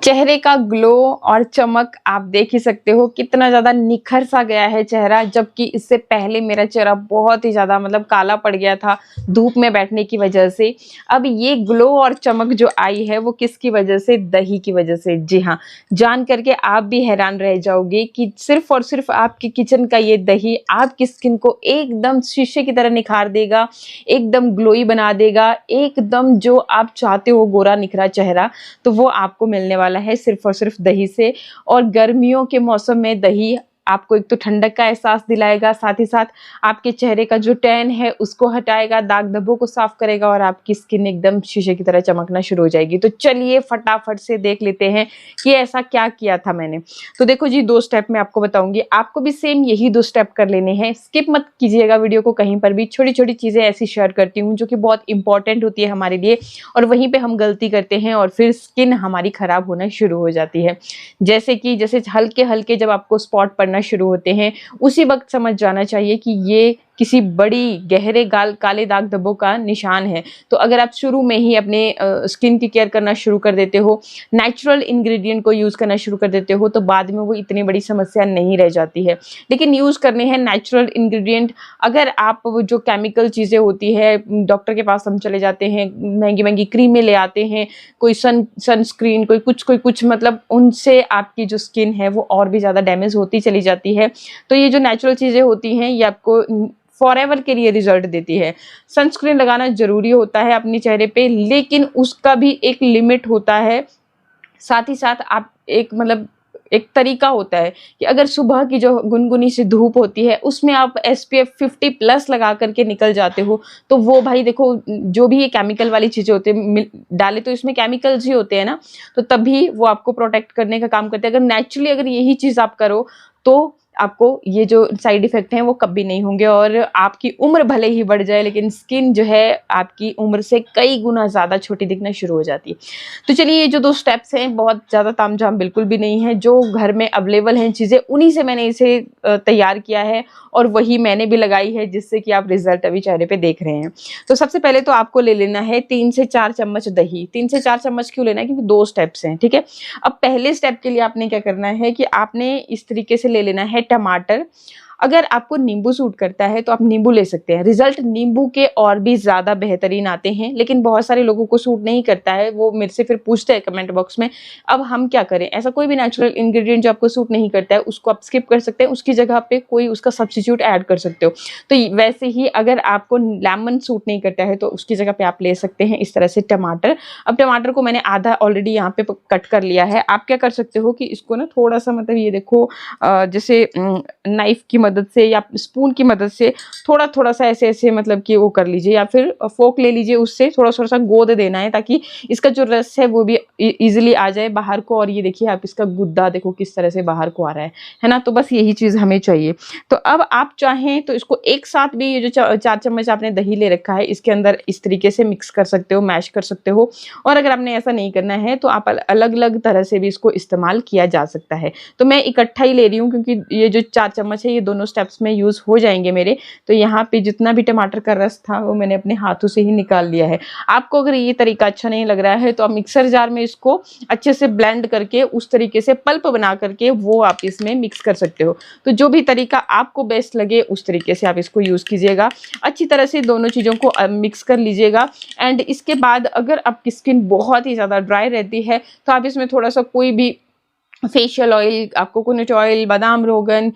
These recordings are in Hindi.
चेहरे का ग्लो और चमक आप देख ही सकते हो कितना ज़्यादा निखर सा गया है चेहरा, जबकि इससे पहले मेरा चेहरा बहुत ही ज़्यादा मतलब काला पड़ गया था धूप में बैठने की वजह से। अब ये ग्लो और चमक जो आई है वो किसकी वजह से? दही की वजह से। जी हाँ, जान करके आप भी हैरान रह जाओगे कि सिर्फ और सिर्फ आपके किचन का ये दही आपकी स्किन को एकदम शीशे की तरह निखार देगा, एकदम ग्लोई बना देगा, एकदम जो आप चाहते हो गोरा निखरा चेहरा, तो वो आपको मिलने वाला है सिर्फ और सिर्फ दही से। और गर्मियों के मौसम में दही आपको एक तो ठंडक का एहसास दिलाएगा, साथ ही साथ आपके चेहरे का जो टैन है उसको हटाएगा, दाग धब्बों को साफ करेगा और आपकी स्किन एकदम शीशे की तरह चमकना शुरू हो जाएगी। तो चलिए फटाफट से देख लेते हैं कि ऐसा क्या किया था मैंने। तो देखो जी, 2 स्टेप मैं आपको बताऊंगी, आपको भी सेम यही 2 स्टेप कर लेने हैं। स्किप मत कीजिएगा वीडियो को कहीं पर भी। छोटी छोटी चीजें ऐसी शेयर करती हूँ जो कि बहुत इंपॉर्टेंट होती है हमारे लिए, और वहीं पे हम गलती करते हैं और फिर स्किन हमारी खराब होना शुरू हो जाती है। जैसे हल्के हल्के जब आपको स्पॉट पड़ना शुरू होते हैं, उसी वक्त समझ जाना चाहिए कि ये किसी बड़ी गहरे काले दाग धब्बों का निशान है। तो अगर आप शुरू में ही अपने स्किन की केयर करना शुरू कर देते हो, नेचुरल इंग्रेडिएंट को यूज करना शुरू कर देते हो, तो बाद में वो इतनी बड़ी समस्या नहीं रह जाती है। लेकिन यूज करने हैं नेचुरल इंग्रेडिएंट। अगर आप वो जो केमिकल चीजें होती है, डॉक्टर के पास हम चले जाते हैं, महंगी महंगी क्रीमें ले आते हैं, कोई सनस्क्रीन, कोई कुछ, मतलब उनसे आपकी जो स्किन है वो और भी ज्यादा डैमेज होती चली जाती है। तो ये जो नेचुरल चीजें होती हैं ये आपको फॉरएवर के लिए रिजल्ट देती है। सनस्क्रीन लगाना जरूरी होता है अपने चेहरे पे, लेकिन उसका भी एक लिमिट होता है। साथ ही साथ आप एक तरीका होता है कि अगर सुबह की जो गुनगुनी सी धूप होती है उसमें आप SPF 50 प्लस लगा करके निकल जाते हो, तो वो भाई देखो, जो भी ये केमिकल वाली चीजें होती है डाले तो इसमें केमिकल्स ही होते हैं ना, तो तभी वो आपको प्रोटेक्ट करने का काम करते हैं। अगर नेचुरली अगर यही चीज आप करो तो आपको ये जो साइड इफेक्ट हैं वो कभी नहीं होंगे, और आपकी उम्र भले ही बढ़ जाए लेकिन स्किन जो है आपकी उम्र से कई गुना ज़्यादा छोटी दिखना शुरू हो जाती है। तो चलिए, ये जो 2 स्टेप्स हैं बहुत ज़्यादा तामझाम बिल्कुल भी नहीं है, जो घर में अवेलेबल हैं चीज़ें उन्हीं से मैंने इसे तैयार किया है और वही मैंने भी लगाई है, जिससे कि आप रिजल्ट अभी चेहरे पे देख रहे हैं। तो सबसे पहले तो आपको ले लेना है 3 से 4 चम्मच दही। 3 से 4 चम्मच क्यों लेना है? क्योंकि 2 स्टेप्स हैं, ठीक है। अब पहले स्टेप के लिए आपने क्या करना है कि आपने इस तरीके से ले लेना है टमाटर। अगर आपको नींबू सूट करता है तो आप नींबू ले सकते हैं, रिजल्ट नींबू के और भी ज्यादा बेहतरीन आते हैं। लेकिन बहुत सारे लोगों को सूट नहीं करता है, वो मेरे से फिर पूछते हैं कमेंट बॉक्स में। अब हम क्या करें? ऐसा कोई भी नेचुरल इंग्रेडिएंट जो आपको सूट नहीं करता है उसको आप स्किप कर सकते हैं, उसकी जगह पे कोई उसका सब्स्टिट्यूट ऐड कर सकते हो। तो वैसे ही अगर आपको लेमन सूट नहीं करता है तो उसकी जगह पे आप ले सकते हैं इस तरह से टमाटर। अब टमाटर को मैंने आधा ऑलरेडी यहाँ पे कट कर लिया है। आप क्या कर सकते हो कि इसको ना थोड़ा सा, मतलब ये देखो, जैसे नाइफ की मदद से या स्पून की मदद से थोड़ा थोड़ा सा ऐसे ऐसे, मतलब कि वो कर लीजिए, या फिर फोक ले लीजिए, उससे थोड़ा थोड़ा सा गोद देना है ताकि इसका जो रस है वो भी इजीली आ जाए बाहर को। और ये देखिए, आप इसका गुद्दा देखो किस तरह से बाहर को आ रहा है ना। तो बस यही चीज हमें चाहिए। तो अब आप चाहें तो इसको एक साथ भी, ये जो 4 चम्मच आपने दही ले रखा है इसके अंदर इस तरीके से मिक्स कर सकते हो, मैश कर सकते हो। और अगर आपने ऐसा नहीं करना है तो आप अलग अलग तरह से भी इसको इस्तेमाल किया जा सकता है। तो मैं इकट्ठा ही ले रही हूँ क्योंकि ये जो 4 चम्मच है ये दोनों स्टेप्स में यूज हो जाएंगे मेरे। तो यहाँ पे जितना भी टमाटर का रस था वो मैंने अपने हाथों से ही निकाल लिया है। आपको अगर ये तरीका अच्छा नहीं लग रहा है तो आप मिक्सर जार में इसको अच्छे से ब्लेंड करके उस तरीके से पल्प बना करके वो आप इसमें मिक्स कर सकते हो। तो जो भी तरीका आपको बेस्ट लगे उस तरीके से आप इसको यूज कीजिएगा। अच्छी तरह से दोनों चीजों को मिक्स कर लीजिएगा। एंड इसके बाद अगर आपकी स्किन बहुत ही ज्यादा ड्राई रहती है तो आप इसमें थोड़ा सा कोई भी फेशियल ऑयल, आप कोकोनट ऑयल, बादाम रोगन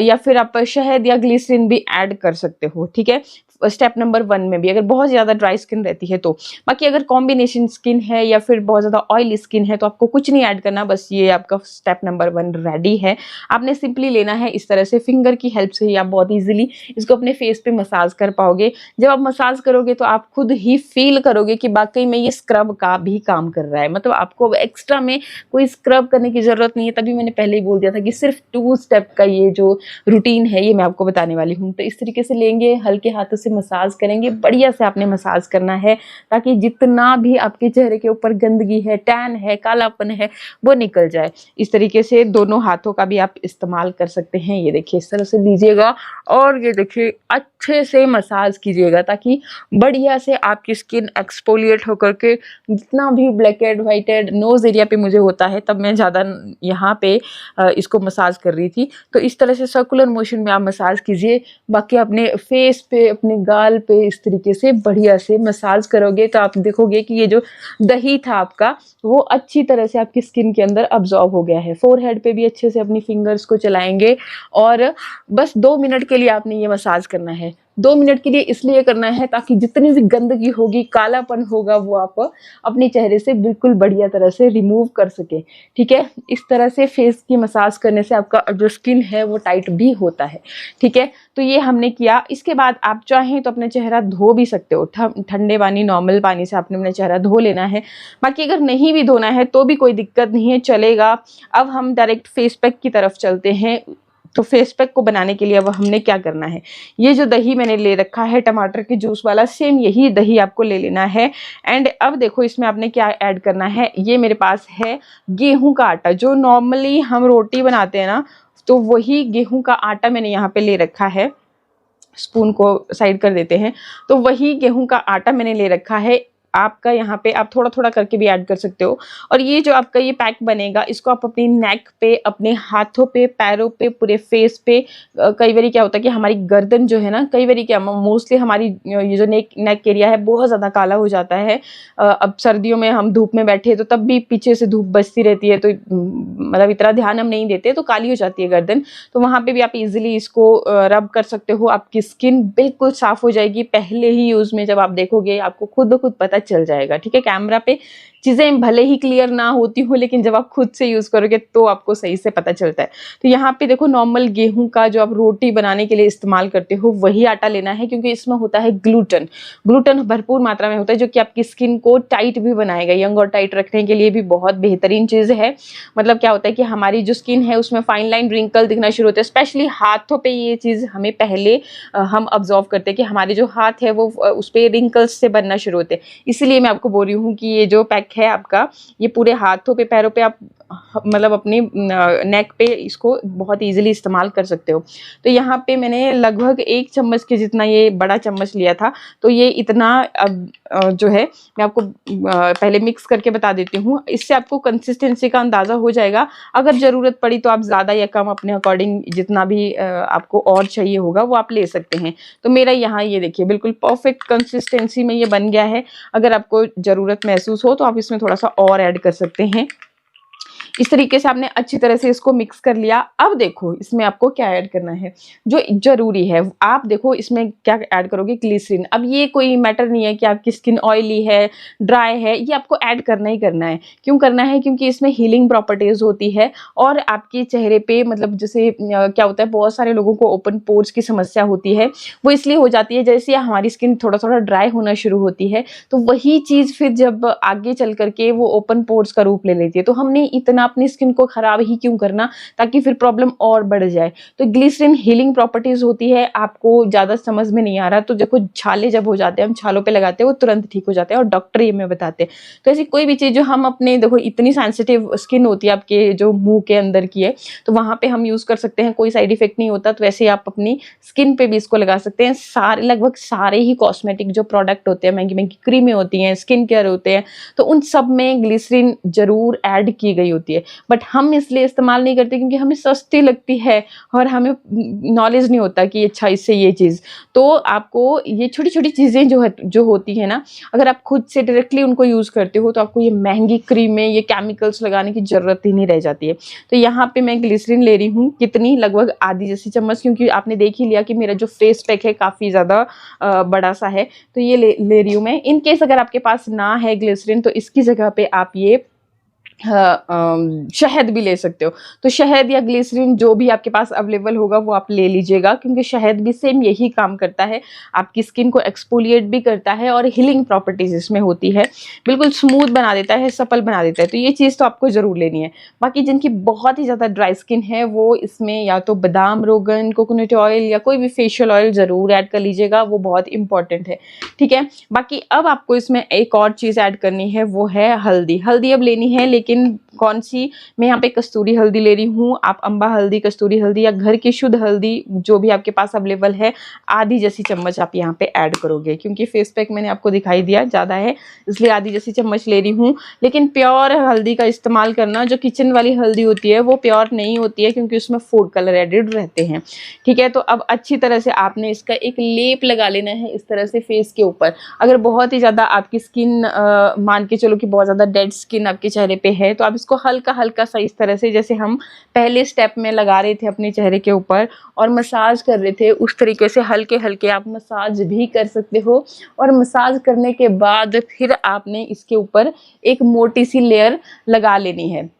या फिर आप शहद या ग्लिसरीन भी ऐड कर सकते हो, ठीक है, स्टेप नंबर 1 में भी, अगर बहुत ज़्यादा ड्राई स्किन रहती है तो। बाकी अगर कॉम्बिनेशन स्किन है या फिर बहुत ज़्यादा ऑयली स्किन है तो आपको कुछ नहीं ऐड करना, बस ये आपका स्टेप नंबर 1 रेडी है। आपने सिंपली लेना है इस तरह से, फिंगर की हेल्प से ही आप बहुत ईजिली इसको अपने फेस पे मसाज कर पाओगे। जब आप मसाज करोगे तो आप खुद ही फील करोगे कि वाकई में ये स्क्रब का भी काम कर रहा है, मतलब आपको एक्स्ट्रा में कोई स्क्रब करने की जरूरत नहीं है। तभी मैंने पहले ही बोल दिया था कि सिर्फ 2 स्टेप का ये जो रूटीन है ये मैं आपको बताने वाली हूँ। तो इस तरीके से लेंगे, हल्के हाथों से मसाज करेंगे, बढ़िया से आपने मसाज करना है ताकि जितना भी आपके चेहरे के ऊपर गंदगी है, टैन है, कालापन है, वो निकल जाए। इस तरीके से दोनों हाथों का भी आप इस्तेमाल कर सकते हैं। ये देखिए इस तरह से लीजिएगा और ये देखिए अच्छे से मसाज कीजिएगा ताकि बढ़िया से आपकी स्किन एक्सफोलिएट होकर के जितना भी black head, white head knows area पे मुझे होता है, तब मैं ज़्यादा यहाँ पे इसको मसाज कर रही थी। तो इस तरह से सर्कुलर मोशन में आप मसाज कीजिए। बाकी अपने फेस पे, अपने गाल पे इस तरीके से बढ़िया से मसाज करोगे तो आप देखोगे कि ये जो दही था आपका वो अच्छी तरह से आपकी स्किन के अंदर अब्जॉर्ब हो गया है। फोरहेड पे भी अच्छे से अपनी फिंगर्स को चलाएंगे और बस 2 मिनट के लिए आपने ये मसाज करना है। 2 मिनट के लिए इसलिए करना है ताकि जितनी भी गंदगी होगी, कालापन होगा, वो आप अपने चेहरे से बिल्कुल बढ़िया तरह से रिमूव कर सके। ठीक है, इस तरह से फेस की मसाज करने से आपका जो स्किन है वो टाइट भी होता है। ठीक है, तो ये हमने किया। इसके बाद आप चाहें तो अपना चेहरा धो भी सकते हो। ठंडे पानी, नॉर्मल पानी से आपने अपना चेहरा धो लेना है। बाकी अगर नहीं भी धोना है तो भी कोई दिक्कत नहीं है, चलेगा। अब हम डायरेक्ट फेस पैक की तरफ चलते हैं। तो फेस पैक को बनाने के लिए अब हमने क्या करना है, ये जो दही मैंने ले रखा है टमाटर के जूस वाला, सेम यही दही आपको ले लेना है। एंड अब देखो इसमें आपने क्या ऐड करना है। ये मेरे पास है गेहूं का आटा, जो नॉर्मली हम रोटी बनाते हैं ना, तो वही गेहूं का आटा मैंने यहाँ पे ले रखा है। स्पून को साइड कर देते हैं। तो वही गेहूं का आटा मैंने ले रखा है। आपका यहाँ पे आप थोड़ा थोड़ा करके भी ऐड कर सकते हो। और ये जो आपका ये पैक बनेगा, इसको आप अपनी नेक पे, अपने हाथों पे, पैरों पे, पूरे फेस पे, कई बार क्या होता है कि हमारी गर्दन जो है ना, कई बार क्या मोस्टली हमारी ये जो नेक एरिया है बहुत ज़्यादा काला हो जाता है। अब सर्दियों में हम धूप में बैठे तो तब भी पीछे से धूप बचती रहती है, तो मतलब इतना ध्यान हम नहीं देते, तो काली हो जाती है गर्दन। तो वहाँ पे भी आप इजीली इसको रब कर सकते हो। आपकी स्किन बिल्कुल साफ हो जाएगी। पहले ही यूज़ में जब आप देखोगे आपको खुद ब खुद पता चल जाएगा। ठीक है, कैमरा पे चीज़ें भले ही क्लियर ना होती हो, लेकिन जब आप खुद से यूज़ करोगे तो आपको सही से पता चलता है। तो यहाँ पे देखो नॉर्मल गेहूं का जो आप रोटी बनाने के लिए इस्तेमाल करते हो वही आटा लेना है, क्योंकि इसमें होता है ग्लूटन। ग्लूटन भरपूर मात्रा में होता है, जो कि आपकी स्किन को टाइट भी बनाएगा। यंग और टाइट रखने के लिए भी बहुत बेहतरीन चीज़ है। मतलब क्या होता है कि हमारी जो स्किन है उसमें फाइन लाइन, रिंकल दिखना शुरू होते हैं। स्पेशली हाथों पर ये चीज़ हमें पहले हम ऑब्जर्व करते हैं कि हमारे जो हाथ है वो उस पर रिंकल्स से बनना शुरू होते हैं। इसलिए मैं आपको बोल रही हूँ कि ये जो पैक है आपका, ये पूरे हाथों पे, पैरों पे आप मतलब अपनी नेक पे इसको बहुत इजीली इस्तेमाल कर सकते हो। तो यहाँ पे मैंने लगभग 1 चम्मच के जितना ये बड़ा चम्मच लिया था। तो ये इतना अब जो है मैं आपको पहले मिक्स करके बता देती हूँ। इससे आपको कंसिस्टेंसी का अंदाज़ा हो जाएगा। अगर ज़रूरत पड़ी तो आप ज़्यादा या कम अपने अकॉर्डिंग जितना भी आपको और चाहिए होगा वो आप ले सकते हैं। तो मेरा यहाँ ये देखिए बिल्कुल परफेक्ट कंसिस्टेंसी में ये बन गया है। अगर आपको ज़रूरत महसूस हो तो आप इसमें थोड़ा सा और ऐड कर सकते हैं। इस तरीके से आपने अच्छी तरह से इसको मिक्स कर लिया। अब देखो इसमें आपको क्या ऐड करना है जो जरूरी है। आप देखो इसमें क्या ऐड करोगे, ग्लिसरीन। अब ये कोई मैटर नहीं है कि आपकी स्किन ऑयली है, ड्राई है, ये आपको ऐड करना ही करना है। क्यों करना है? क्योंकि इसमें हीलिंग प्रॉपर्टीज होती है और आपके चेहरे पे मतलब जैसे क्या होता है, बहुत सारे लोगों को ओपन पोर्स की समस्या होती है। वो इसलिए हो जाती है जैसे हमारी स्किन थोड़ा थोड़ा ड्राई होना शुरू होती है, तो वही चीज़ फिर जब आगे चल करके वो ओपन पोर्स का रूप ले लेती है। तो हमने इतना अपनी स्किन को खराब ही क्यों करना, ताकि फिर प्रॉब्लम और बढ़ जाए। तो ग्लिसरीन हीलिंग प्रॉपर्टीज होती है। आपको ज्यादा समझ में नहीं आ रहा तो देखो छाले जब हो जाते हैं, हम छालों पे लगाते हैं, वो तुरंत ठीक हो जाते हैं और डॉक्टर ये हमें बताते हैं। तो ऐसी कोई भी चीज जो हम अपने, देखो इतनी सेंसिटिव स्किन होती है आपके जो मुंह के अंदर की है, तो वहां पे हम यूज कर सकते हैं, कोई साइड इफेक्ट नहीं होता। तो वैसे आप अपनी स्किन पे भी इसको लगा सकते हैं। सारे लगभग सारे ही कॉस्मेटिक जो प्रोडक्ट होते हैं, महंगी महंगी क्रीमें होती हैं, स्किन केयर होते हैं, तो उन सब में ग्लिसरीन जरूर ऐड की गई होती है। बट हम इसलिए इस्तेमाल नहीं करते क्योंकि हमें सस्ती लगती है और हमें नॉलेज नहीं होता कि अच्छा इससे ये चीज़। तो आपको ये छोटी छोटी चीज़ें जो होती है ना, अगर आप खुद से डायरेक्टली उनको यूज़ करते हो तो आपको ये महंगी क्रीमें, ये केमिकल्स लगाने की ज़रूरत ही नहीं रह जाती है। तो यहाँ पे मैं ग्लिसरीन ले रही हूँ, कितनी, लगभग आधी जैसी चम्मच, क्योंकि आपने देख ही लिया कि मेरा जो फेस पैक है काफ़ी ज़्यादा बड़ा सा है। तो ये ले रही हूँ मैं। इन केस अगर आपके पास ना है ग्लिसरीन तो इसकी जगह पे आप ये शहद भी ले सकते हो। तो शहद या ग्लिसरीन जो भी आपके पास अवेलेबल होगा वो आप ले लीजिएगा, क्योंकि शहद भी सेम यही काम करता है, आपकी स्किन को एक्सफोलिएट भी करता है और हीलिंग प्रॉपर्टीज इसमें होती है, बिल्कुल स्मूथ बना देता है, सपल बना देता है। तो ये चीज़ तो आपको ज़रूर लेनी है। बाकी जिनकी बहुत ही ज़्यादा ड्राई स्किन है वो इसमें या तो बादाम रोगन, कोकोनट ऑयल या कोई भी फेशियल ऑयल ज़रूर ऐड कर लीजिएगा, वो बहुत इंपॉर्टेंट है। ठीक है, बाकी अब आपको इसमें एक और चीज़ ऐड करनी है, वो है हल्दी। हल्दी अब लेनी है, लेकिन कौन सी, मैं यहाँ पे कस्तूरी हल्दी ले रही हूँ। आप अम्बा हल्दी, कस्तूरी हल्दी या घर की शुद्ध हल्दी जो भी आपके पास अवेलेबल है, आधी जैसी चम्मच आप यहाँ पे ऐड करोगे, क्योंकि फेस पैक मैंने आपको दिखाई दिया ज़्यादा है इसलिए आधी जैसी चम्मच ले रही हूँ। लेकिन प्योर हल्दी का इस्तेमाल करना, जो किचन वाली हल्दी होती है वो प्योर नहीं होती है, क्योंकि उसमें फूड कलर एडेड रहते हैं। ठीक है, तो अब अच्छी तरह से आपने इसका एक लेप लगा लेना है इस तरह से फेस के ऊपर। अगर बहुत ही ज़्यादा आपकी स्किन मान के चलो कि बहुत ज़्यादा डेड स्किन आपके चेहरे पे है, तो आप इसको हल्का हल्का सा इस तरह से, जैसे हम पहले स्टेप में लगा रहे थे अपने चेहरे के ऊपर और मसाज कर रहे थे, उस तरीके से हल्के हल्के आप मसाज भी कर सकते हो। और मसाज करने के बाद फिर आपने इसके ऊपर एक मोटी सी लेयर लगा लेनी है।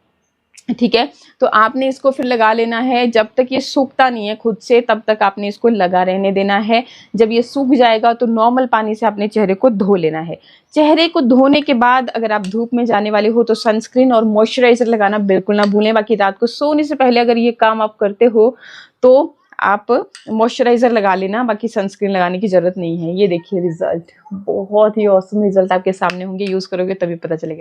ठीक है, तो आपने इसको फिर लगा लेना है, जब तक ये सूखता नहीं है खुद से तब तक आपने इसको लगा रहने देना है। जब ये सूख जाएगा तो नॉर्मल पानी से अपने चेहरे को धो लेना है। चेहरे को धोने के बाद अगर आप धूप में जाने वाले हो तो सनस्क्रीन और मॉइस्चराइजर लगाना बिल्कुल ना भूलें। बाकी रात को सोने से पहले अगर ये काम आप करते हो तो आप मॉइस्चराइजर लगा लेना, बाकी सनस्क्रीन लगाने की जरूरत नहीं है। ये देखिए रिजल्ट, बहुत ही ऑसम रिजल्ट आपके सामने होंगे, यूज करोगे तभी पता चलेगा।